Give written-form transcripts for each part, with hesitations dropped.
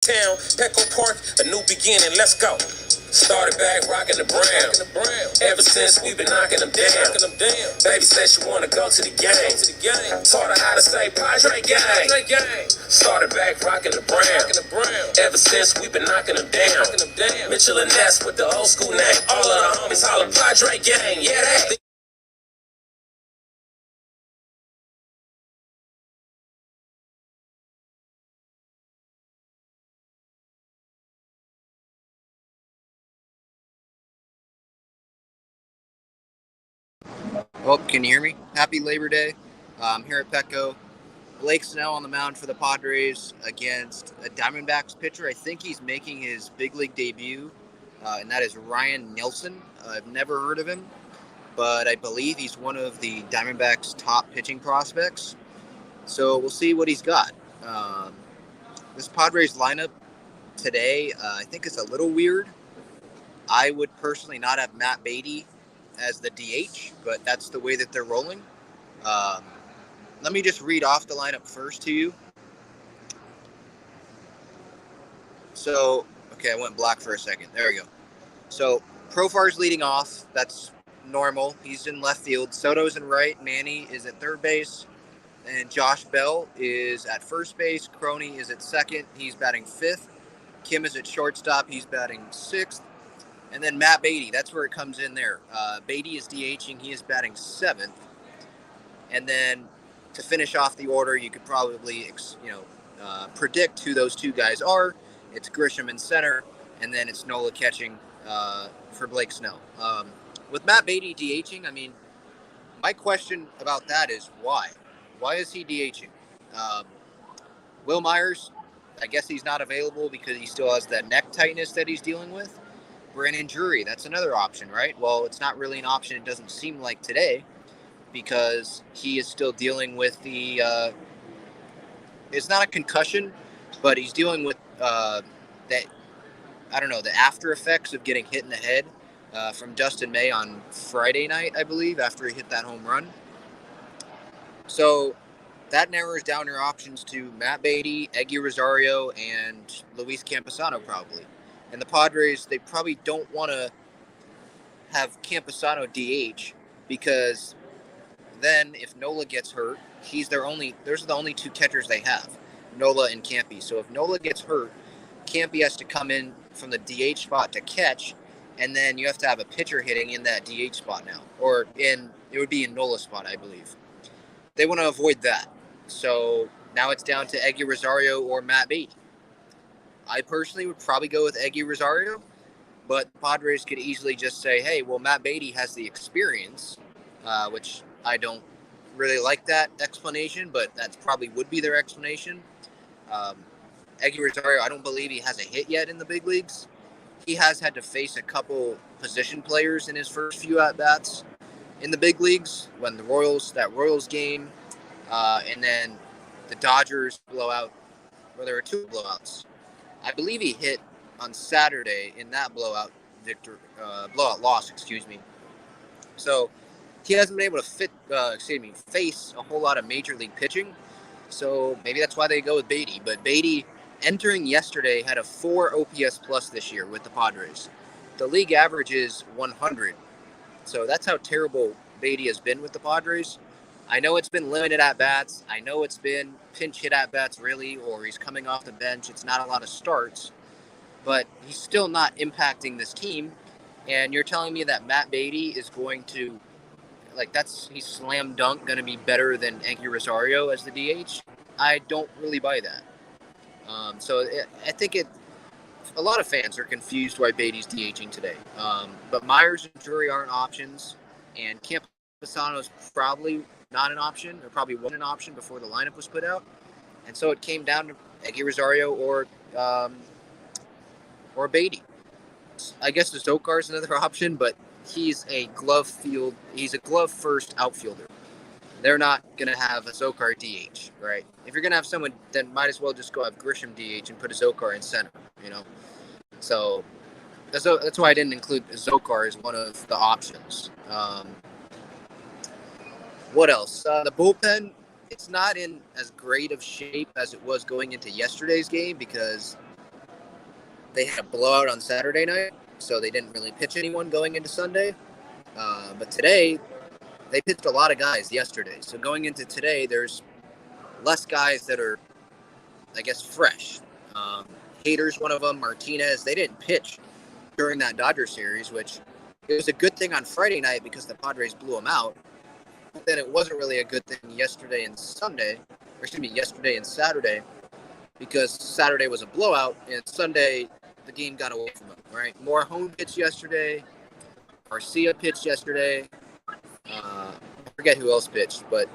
Town, Petco Park, a new beginning, let's go. Started back rocking the brown. Ever since we've been knocking them down. Baby said she wanna go to the game. Taught her how to say Padre gang. Started back rocking the brown. Ever since we've been knocking them down. Mitchell and Ness with the old school name. All of the homies holler Padre gang. Yeah, they. Oh, can you hear me? Happy Labor Day. Here at Petco. Blake Snell on the mound for the Padres against a Diamondbacks pitcher. I think he's making his big league debut, and that is Ryan Nelson. I've never heard of him, but I believe he's one of the Diamondbacks' top pitching prospects. So we'll see what he's got. This Padres lineup today, I think is a little weird. I would personally not have Matt Beatty as the DH, but that's the way that they're rolling. Let me just read off the lineup first to you. So, okay, I went black for a second. There we go. So, Profar's leading off. That's normal. He's in left field. Soto's in right. Manny is at third base. And Josh Bell is at first base. Crony is at second. He's batting fifth. Kim is at shortstop. He's batting sixth. And then Matt Beatty, that's where it comes in there. Beatty is DHing. He is batting seventh. And then to finish off the order, you could probably, predict who those two guys are. It's Grisham in center, and then it's Nola catching for Blake Snell. With Matt Beatty DHing, I mean, my question about that is why? Why is he DHing? Will Myers, I guess he's not available because he still has that neck tightness that he's dealing with. Brandon Drury, that's another option, right? Well, it's not really an option. It doesn't seem like today because he is still dealing with the it's not a concussion, but he's dealing with the after effects of getting hit in the head from Dustin May on Friday night, I believe, after he hit that home run. So that narrows down your options to Matt Beatty, Eggy Rosario, and Luis Campusano probably. And the Padres, they probably don't want to have Campusano DH because then if Nola gets hurt, those are the only two catchers they have, Nola and Campy. So if Nola gets hurt, Campy has to come in from the DH spot to catch, and then you have to have a pitcher hitting in that DH spot now. It would be in Nola's spot, I believe. They want to avoid that. So now it's down to Eggy Rosario or Matt Beatty. I personally would probably go with Eggy Rosario, but the Padres could easily just say, hey, well, Matt Beatty has the experience, which I don't really like that explanation, but that probably would be their explanation. Eggy Rosario, I don't believe he has a hit yet in the big leagues. He has had to face a couple position players in his first few at-bats in the big leagues when that Royals game, and then the Dodgers blowout, where there were two blowouts. I believe he hit on Saturday in that blowout loss. So he hasn't been able to face a whole lot of major league pitching. So maybe that's why they go with Beatty. But Beatty, entering yesterday, had a 4 OPS plus this year with the Padres. The league average is 100. So that's how terrible Beatty has been with the Padres. I know it's been limited at-bats. I know it's been pinch hit at-bats, really, or he's coming off the bench. It's not a lot of starts. But he's still not impacting this team. And you're telling me that Matt Beatty is going to, he's slam dunk going to be better than Eggy Rosario as the DH? I don't really buy that. I think a lot of fans are confused why Beatty's DHing today. But Myers and Drury aren't options, and Campusano's probably not an option, or probably wasn't an option before the lineup was put out. And so it came down to Eggy Rosario or Beatty. I guess the Zokar is another option, but he's a glove first outfielder. They're not going to have a Zokar DH, right? If you're going to have someone, then might as well just go have Grisham DH and put a Zokar in center, So that's why I didn't include Zokar as one of the options. What else? The bullpen, it's not in as great of shape as it was going into yesterday's game because they had a blowout on Saturday night, so they didn't really pitch anyone going into Sunday. But today, they pitched a lot of guys yesterday. So going into today, there's less guys that are, I guess, fresh. Hader's one of them. Martinez, they didn't pitch during that Dodger series, which it was a good thing on Friday night because the Padres blew them out. But then it wasn't really a good thing yesterday and Saturday, because Saturday was a blowout and Sunday the game got away from them, right? Morejon pitched yesterday. Garcia pitched yesterday. I forget who else pitched, but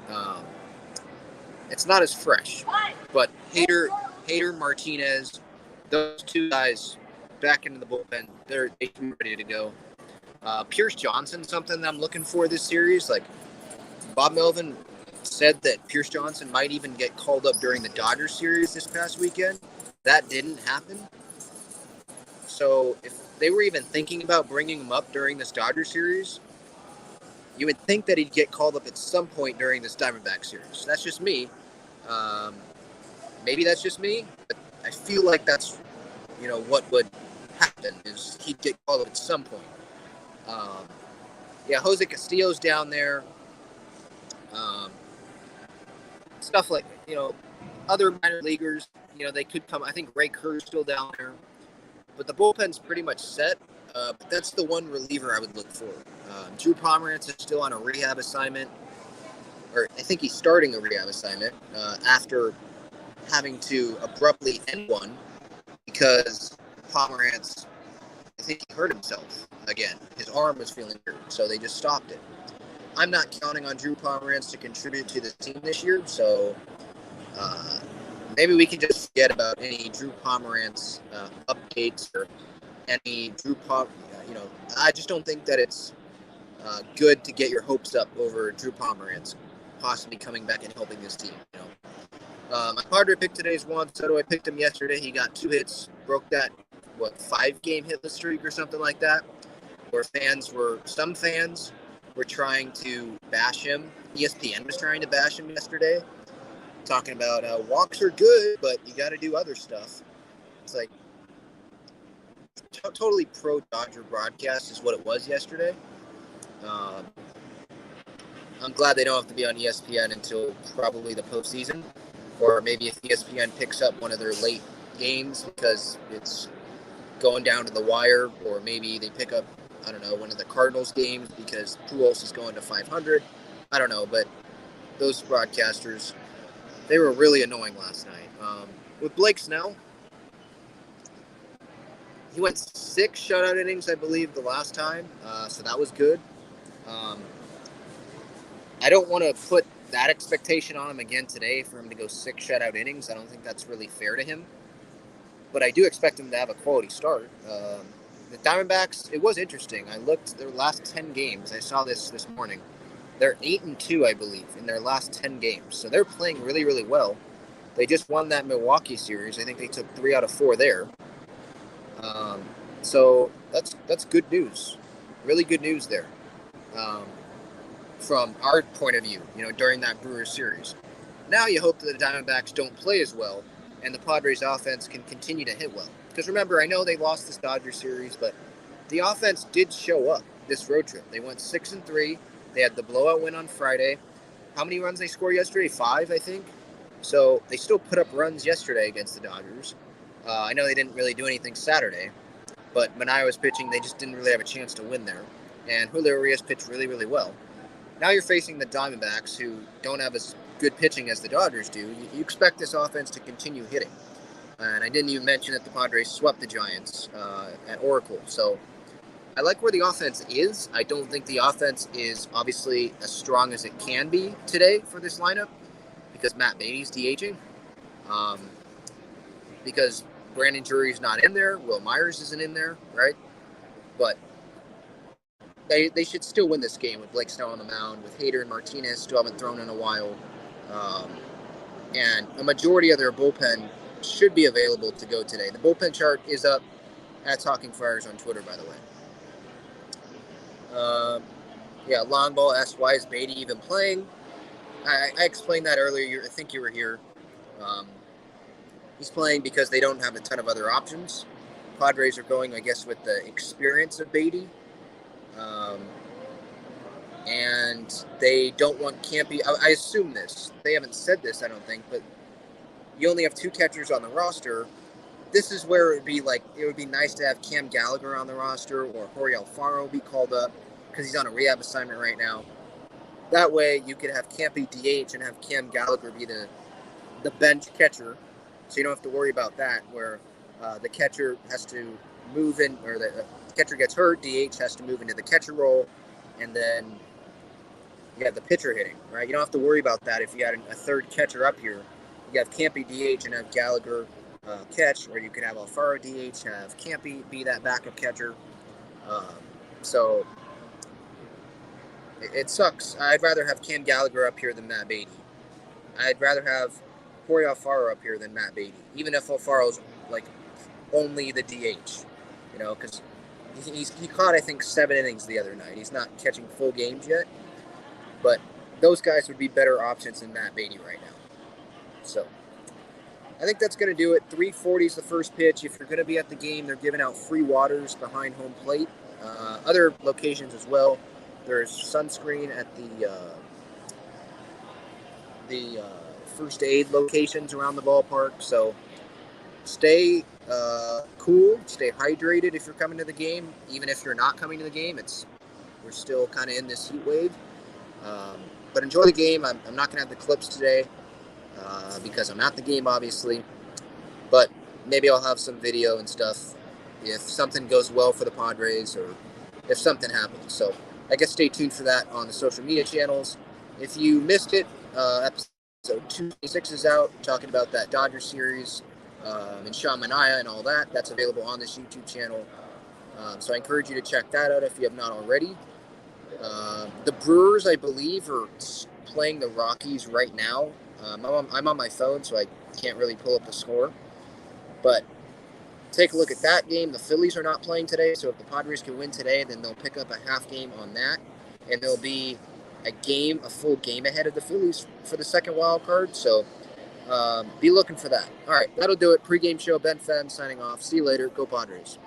it's not as fresh. But Hader, Martinez, those two guys back into the bullpen, they should be ready to go. Pierce Johnson, something that I'm looking for this series. Like Bob Melvin said that Pierce Johnson might even get called up during the Dodgers series this past weekend. That didn't happen. So if they were even thinking about bringing him up during this Dodgers series, you would think that he'd get called up at some point during this Diamondback series. That's just me. Maybe that's just me, but I feel like that's, what would happen is he'd get called up at some point. Jose Castillo's down there. Stuff like, other minor leaguers, they could come. I think Ray Kerr's still down there. But the bullpen's pretty much set. But that's the one reliever I would look for. Drew Pomeranz is still on a rehab assignment. Or I think he's starting a rehab assignment after having to abruptly end one because Pomeranz, I think he hurt himself again. His arm was feeling hurt, so they just stopped it. I'm not counting on Drew Pomeranz to contribute to the team this year, so maybe we can just forget about any Drew Pomeranz updates or any I just don't think that it's good to get your hopes up over Drew Pomeranz possibly coming back and helping this team. My Padre pick today's Juan Soto. I picked him yesterday. He got 2 hits, broke that 5-game hitless streak or something like that. Where some fans were trying to bash him. ESPN was trying to bash him yesterday, talking about walks are good, but you got to do other stuff. It's like totally pro-Dodger broadcast is what it was yesterday. I'm glad they don't have to be on ESPN until probably the postseason, or maybe if ESPN picks up one of their late games because it's going down to the wire, or maybe they pick up, I don't know, one of the Cardinals games because Pujols is going to 500. I don't know, but those broadcasters, they were really annoying last night. With Blake Snell, he went 6 shutout innings, I believe, the last time, so that was good. I don't want to put that expectation on him again today for him to go 6 shutout innings. I don't think that's really fair to him. But I do expect him to have a quality start. The Diamondbacks, it was interesting. I looked their last 10 games. I saw this morning. They're 8-2, I believe, in their last 10 games. So they're playing really, really well. They just won that Milwaukee series. I think they took 3 out of 4 there. So that's good news. Really good news there. From our point of view, during that Brewers series. Now you hope that the Diamondbacks don't play as well and the Padres offense can continue to hit well. Because remember, I know they lost this Dodger series, but the offense did show up this road trip. They went 6-3. They had the blowout win on Friday. How many runs they scored yesterday? 5, I think. So they still put up runs yesterday against the Dodgers. I know they didn't really do anything Saturday, but when I was pitching, they just didn't really have a chance to win there. And Julio Urias pitched really, really well. Now you're facing the Diamondbacks, who don't have as good pitching as the Dodgers do. You expect this offense to continue hitting. And I didn't even mention that the Padres swept the Giants at Oracle. So I like where the offense is. I don't think the offense is obviously as strong as it can be today for this lineup because Matt Beatty's DHing. Because Brandon Drury's not in there. Will Myers isn't in there, right? But they should still win this game with Blake Snell on the mound, with Hader and Martinez still haven't thrown in a while. And a majority of their bullpen should be available to go today. The bullpen chart is up at Talking Friars on Twitter, by the way. Longball asked, why is Beatty even playing? I explained that earlier. I think you were here. He's playing because they don't have a ton of other options. Padres are going, I guess, with the experience of Beatty. And they don't want Campy. I assume this. They haven't said this, I don't think, but you only have 2 catchers on the roster. This is where it would be nice to have Cam Gallagher on the roster or Jorge Alfaro be called up because he's on a rehab assignment right now. That way you could have Campy DH and have Cam Gallagher be the bench catcher, so you don't have to worry about that where the catcher has to move in, or the catcher gets hurt, DH has to move into the catcher role, and then you have the pitcher hitting, right? You don't have to worry about that if you had a third catcher up here. You have Campy DH and have Gallagher catch, or you could have Alfaro DH, have Campy be that backup catcher. So it sucks. I'd rather have Cam Gallagher up here than Matt Beatty. I'd rather have Jorge Alfaro up here than Matt Beatty, even if Alfaro's like only the DH, because he caught, I think, 7 innings the other night. He's not catching full games yet, but those guys would be better options than Matt Beatty right now. So I think that's going to do it. 3:40 is the first pitch. If you're going to be at the game, they're giving out free waters behind home plate. Other locations as well. There's sunscreen at the first aid locations around the ballpark. So stay cool, stay hydrated if you're coming to the game. Even if you're not coming to the game, we're still kind of in this heat wave. But enjoy the game. I'm not going to have the clips today because I'm at the game, obviously. But maybe I'll have some video and stuff if something goes well for the Padres or if something happens. So I guess stay tuned for that on the social media channels. If you missed it, episode 226 is out, talking about that Dodger series and Sean Manaea and all that. That's available on this YouTube channel. So I encourage you to check that out if you have not already. The Brewers, I believe, are playing the Rockies right now. I'm on my phone, so I can't really pull up the score. But take a look at that game. The Phillies are not playing today, so if the Padres can win today, then they'll pick up a half game on that. And there'll be a full game ahead of the Phillies for the second wild card. So be looking for that. All right, that'll do it. Pre-game show, Ben Fenn signing off. See you later. Go Padres.